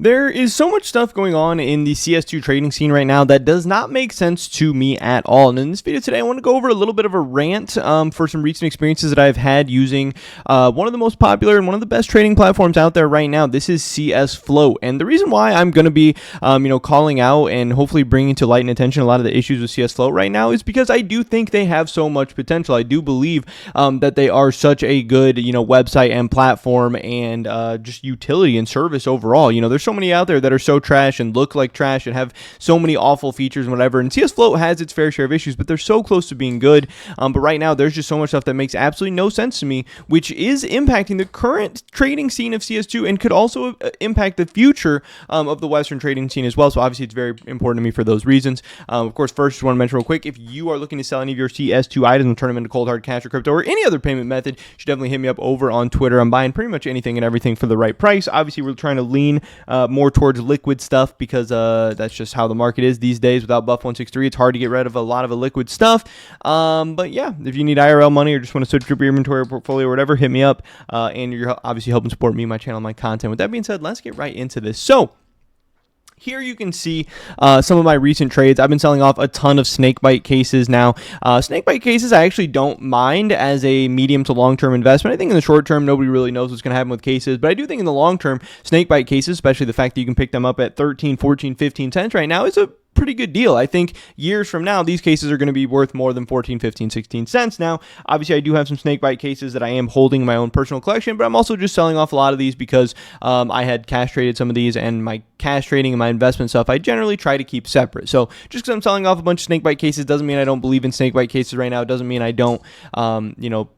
There is so much stuff going on in the CS2 trading scene right now that does not make sense to me at all. And in this video today, I want to go over a little bit of a rant for some recent experiences that I've had using one of the most popular and one of the best trading platforms out there right now. This is CS2. And the reason why I'm going to be, calling out and hopefully bringing to light and attention a lot of the issues with CS2 right now is because I do think they have so much potential. I do believe that they are such a good, website and platform and just utility and service overall. There's so many out there that are so trash and look like trash and have so many awful features and whatever. And CS2 has its fair share of issues, but they're so close to being good. But right now, there's just so much stuff that makes absolutely no sense to me, which is impacting the current trading scene of CS2 and could also impact the future of the Western trading scene as well. So obviously, it's very important to me for those reasons. Of course, first, just want to mention real quick, if you are looking to sell any of your CS2 items and turn them into cold hard cash or crypto or any other payment method, you should definitely hit me up over on Twitter. I'm buying pretty much anything and everything for the right price. Obviously, we're trying to lean more towards liquid stuff because that's just how the market is these days. Without Buff 163, it's hard to get rid of a lot of liquid stuff. But yeah, if you need IRL money or just want to switch up your inventory or portfolio or whatever, hit me up. And you're obviously helping support me, my channel, my content. With that being said, let's get right into this. So here you can see some of my recent trades. I've been selling off a ton of snakebite cases now. Snakebite cases I actually don't mind as a medium to long-term investment. I think in the short term, nobody really knows what's going to happen with cases. But I do think in the long term, snakebite cases, especially the fact that you can pick them up at 13, 14, 15 cents right now, is a pretty good deal. I think years from now, these cases are going to be worth more than 14, 15, 16 cents. Now, obviously, I do have some snakebite cases that I am holding in my own personal collection, but I'm also just selling off a lot of these because I had cash traded some of these, and my cash trading and my investment stuff, I generally try to keep separate. So just because I'm selling off a bunch of snakebite cases doesn't mean I don't believe in snakebite cases right now. It doesn't mean I don't,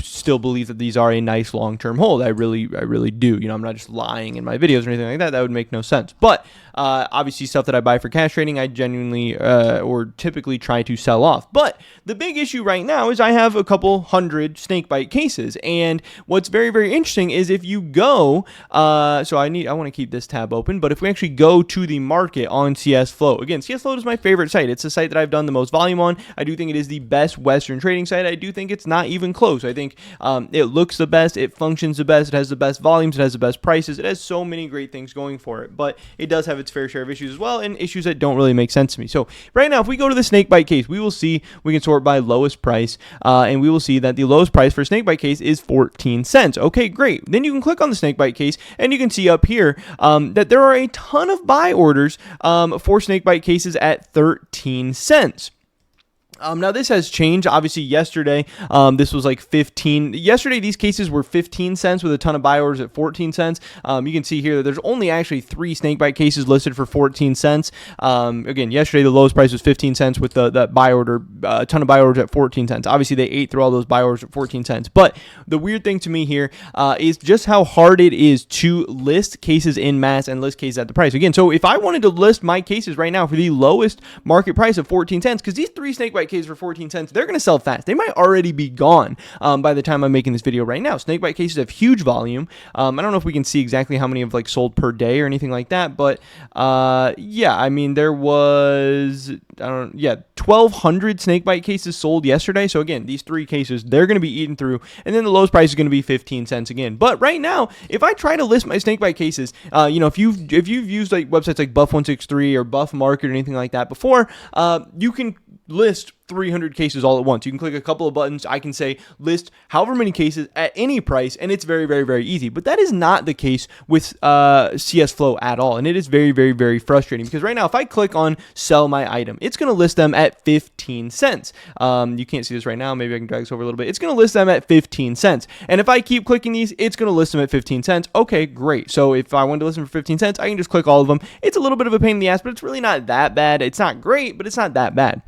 still believe that these are a nice long-term hold. I really do. I'm not just lying in my videos or anything like that. That would make no sense. But obviously, stuff that I buy for cash trading, I genuinely or typically try to sell off. But the big issue right now is I have a couple hundred snakebite cases, and what's very, very interesting is if you go, I want to keep this tab open, but if we actually go to the market on CS2, again, CS2 is my favorite site. It's a site that I've done the most volume on. I do think it is the best Western trading site. I do think it's not even close. I think it looks the best, it functions the best, it has the best volumes, it has the best prices, it has so many great things going for it, but it does have its fair share of issues as well, and issues that don't really make sense to me. So right now, if we go to the snakebite case, we will see we can sort by lowest price, and we will see that the lowest price for snakebite case is 14 cents. Okay, great. Then you can click on the snakebite case, and you can see up here that there are a ton of buy orders for snakebite cases at 13 cents. Now, this has changed. Obviously, yesterday, this was like 15. Yesterday, these cases were 15 cents with a ton of buy orders at 14 cents. You can see here that there's only actually 3 snakebite cases listed for 14 cents. Again, yesterday, the lowest price was 15 cents with that buy order, a ton of buy orders at 14 cents. Obviously, they ate through all those buy orders at 14 cents. But the weird thing to me here is just how hard it is to list cases in mass and list cases at the price. Again, so if I wanted to list my cases right now for the lowest market price of 14 cents, because these 3 snakebite cases for 14 cents, they're going to sell fast. They might already be gone by the time I'm making this video right now. Snakebite cases have huge volume. I don't know if we can see exactly how many have sold per day or anything like that, but yeah, I mean, there was 1,200 snakebite cases sold yesterday. So again, these 3 cases, they're going to be eaten through, and then the lowest price is going to be 15 cents again. But right now, if I try to list my snakebite cases, if you've used websites like Buff 163 or Buff Market or anything like that before, you can list 300 cases all at once. You can click a couple of buttons. I can say list however many cases at any price, and it's very, very, very easy. But that is not the case with CS2 at all, and it is very, very, very frustrating because right now, if I click on sell my item, it's going to list them at 15 cents. You can't see this right now. Maybe I can drag this over a little bit. It's going to list them at 15 cents. And if I keep clicking these, it's going to list them at 15 cents. Okay, great. So if I wanted to list them for 15 cents, I can just click all of them. It's a little bit of a pain in the ass, but it's really not that bad. It's not great, but it's not that bad.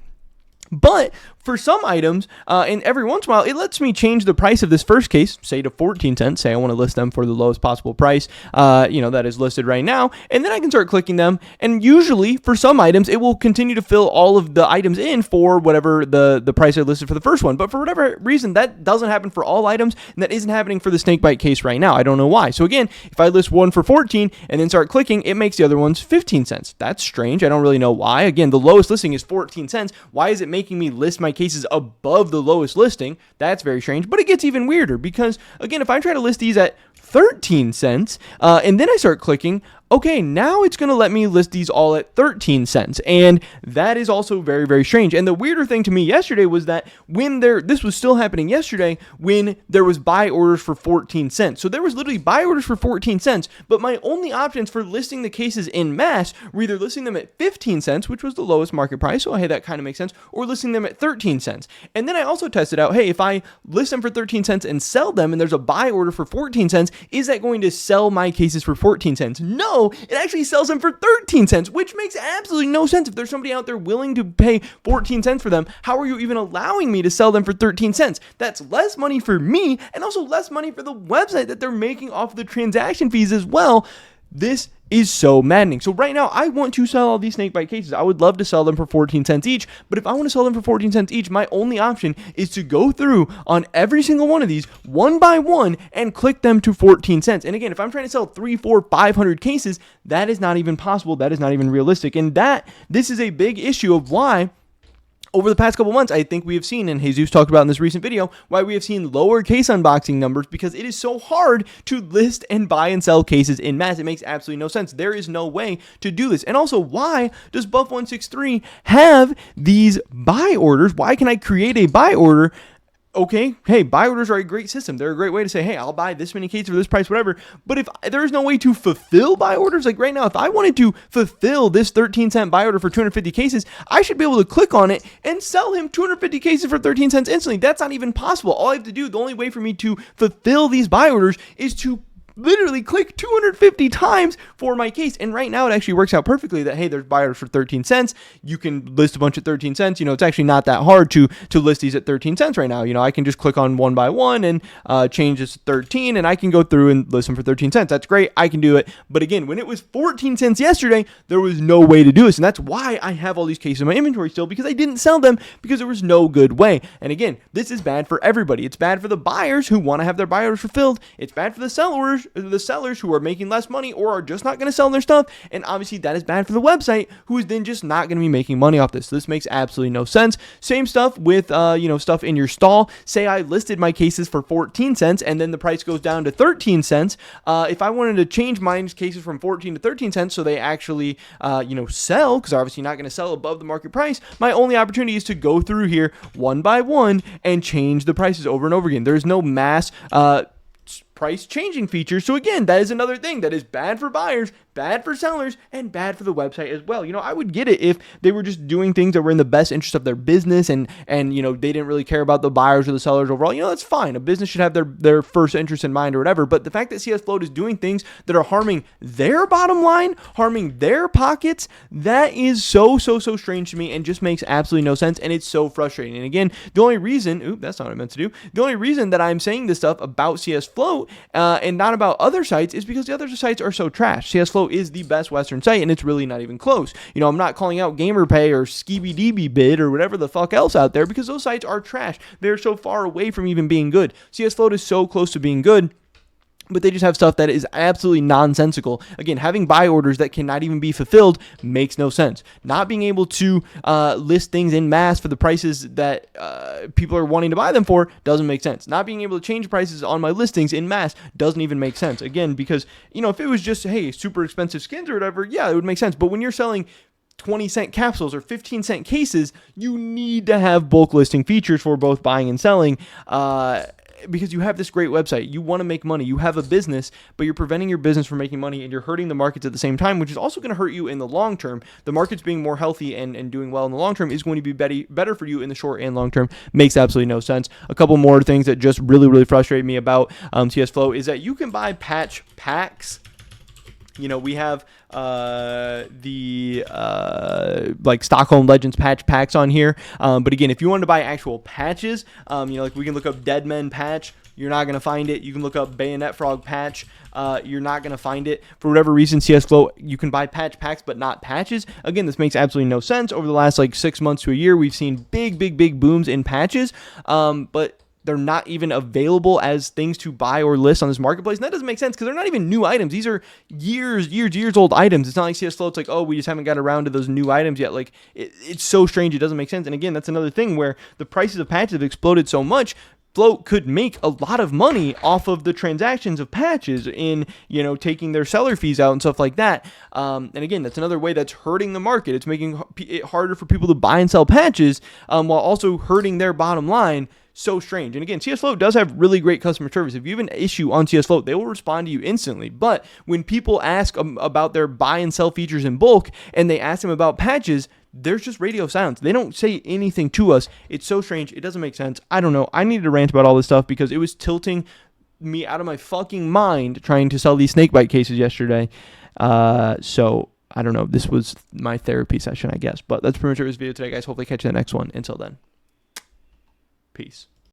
But for some items, and every once in a while, it lets me change the price of this first case, say to 14 cents. Say I want to list them for the lowest possible price, that is listed right now. And then I can start clicking them. And usually, for some items, it will continue to fill all of the items in for whatever the price I listed for the first one. But for whatever reason, that doesn't happen for all items, and that isn't happening for the snakebite case right now. I don't know why. So again, if I list one for 14 and then start clicking, it makes the other ones 15 cents. That's strange. I don't really know why. Again, the lowest listing is 14 cents. Why is it making me list my cases above the lowest listing? That's very strange. But it gets even weirder because, again, if I try to list these at 13 cents, and then I start clicking, okay, now it's going to let me list these all at 13 cents. And that is also very, very strange. And the weirder thing to me yesterday was that this was still happening yesterday when there was buy orders for 14 cents. So there was literally buy orders for 14 cents, but my only options for listing the cases in mass were either listing them at 15 cents, which was the lowest market price. So hey, that kind of makes sense, or listing them at 13 cents. And then I also tested out, hey, if I list them for 13 cents and sell them and there's a buy order for 14 cents, is that going to sell my cases for 14 cents? No, it actually sells them for 13 cents, which makes absolutely no sense. If there's somebody out there willing to pay 14 cents for them, how are you even allowing me to sell them for 13 cents? That's less money for me and also less money for the website that they're making off of the transaction fees as well. This is so maddening. So right now, I want to sell all these snakebite cases. I would love to sell them for 14 cents each, but if I want to sell them for 14 cents each, my only option is to go through on every single one of these one by one and click them to 14 cents. And again, if I'm trying to sell 3, 4, 500 cases, that is not even possible. That is not even realistic. And this is a big issue of why over the past couple months, I think we have seen, and Jesus talked about in this recent video, why we have seen lower case unboxing numbers, because it is so hard to list and buy and sell cases in mass. It makes absolutely no sense. There is no way to do this. And also, why does Buff163 have these buy orders? Why can I create a buy order? Okay, hey, buy orders are a great system. They're a great way to say, hey, I'll buy this many cases for this price, whatever. But if there's no way to fulfill buy orders, like right now, if I wanted to fulfill this 13-cent buy order for 250 cases, I should be able to click on it and sell him 250 cases for 13 cents instantly. That's not even possible. All I have to do, the only way for me to fulfill these buy orders is to literally click 250 times for my case. And right now it actually works out perfectly that, hey, there's buy orders for 13 cents. You can list a bunch at 13 cents. It's actually not that hard to list these at 13 cents right now. I can just click on one by one and change this to 13, and I can go through and list them for 13 cents. That's great. I can do it. But again, when it was 14 cents yesterday, there was no way to do this. And that's why I have all these cases in my inventory still, because I didn't sell them because there was no good way. And again, this is bad for everybody. It's bad for the buyers who want to have their buy orders fulfilled. It's bad for the sellers who are making less money or are just not going to sell their stuff. And obviously that is bad for the website, who is then just not going to be making money off this. This makes absolutely no sense. Same stuff with, stuff in your stall. Say I listed my cases for 14 cents and then the price goes down to 13 cents. If I wanted to change my cases from 14 to 13 cents so they actually, sell, because obviously not going to sell above the market price, my only opportunity is to go through here one by one and change the prices over and over again. There's no mass, price changing features. So again, that is another thing that is bad for buyers, bad for sellers, and bad for the website as well. I would get it if they were just doing things that were in the best interest of their business and they didn't really care about the buyers or the sellers overall. That's fine. A business should have their first interest in mind or whatever. But the fact that CS Float is doing things that are harming their bottom line, harming their pockets, that is so strange to me and just makes absolutely no sense. And it's so frustrating. And again, the only reason, that's not what I meant to do. The only reason that I'm saying this stuff about CS Float and not about other sites is because the other sites are so trash. CS Float is the best Western site, and it's really not even close. I'm not calling out GamerPay or SkeebyDB Bid or whatever the fuck else out there, because those sites are trash. They're so far away from even being good. CS Float is so close to being good, but they just have stuff that is absolutely nonsensical. Again, having buy orders that cannot even be fulfilled makes no sense. Not being able to list things in mass for the prices that people are wanting to buy them for doesn't make sense. Not being able to change prices on my listings in mass doesn't even make sense. Again, because, if it was just, hey, super expensive skins or whatever, yeah, it would make sense. But when you're selling 20-cent capsules or 15-cent cases, you need to have bulk listing features for both buying and selling, because you have this great website. You want to make money. You have a business, but you're preventing your business from making money, and you're hurting the markets at the same time, which is also going to hurt you in the long term. The markets being more healthy and doing well in the long term is going to be better for you in the short and long term. Makes absolutely no sense. A couple more things that just really frustrate me about CS Flow is that you can buy patch packs. We have the Stockholm Legends patch packs on here. But again, if you wanted to buy actual patches, we can look up Dead Men patch. You're not going to find it. You can look up Bayonet Frog patch. You're not going to find it. For whatever reason, CS Flow, you can buy patch packs, but not patches. Again, this makes absolutely no sense. Over the last 6 months to a year, we've seen big booms in patches. But they're not even available as things to buy or list on this marketplace. And that doesn't make sense because they're not even new items. These are years old items. It's not like CS Flow. It's like, oh, we just haven't got around to those new items yet. It's so strange. It doesn't make sense. And again, that's another thing where the prices of patches have exploded so much. Float could make a lot of money off of the transactions of patches in, taking their seller fees out and stuff like that. And again, that's another way that's hurting the market. It's making it harder for people to buy and sell patches, while also hurting their bottom line. So strange. And again, CS Float does have really great customer service. If you have an issue on CS Float, they will respond to you instantly. But when people ask about their buy and sell features in bulk, and they ask them about patches, there's just radio silence. They don't say anything to us. It's so strange. It doesn't make sense. I don't know. I needed to rant about all this stuff because it was tilting me out of my fucking mind trying to sell these snakebite cases yesterday. So I don't know. This was my therapy session, I guess. But that's pretty much it for this video today, guys. Hopefully catch you in the next one. Until then, peace.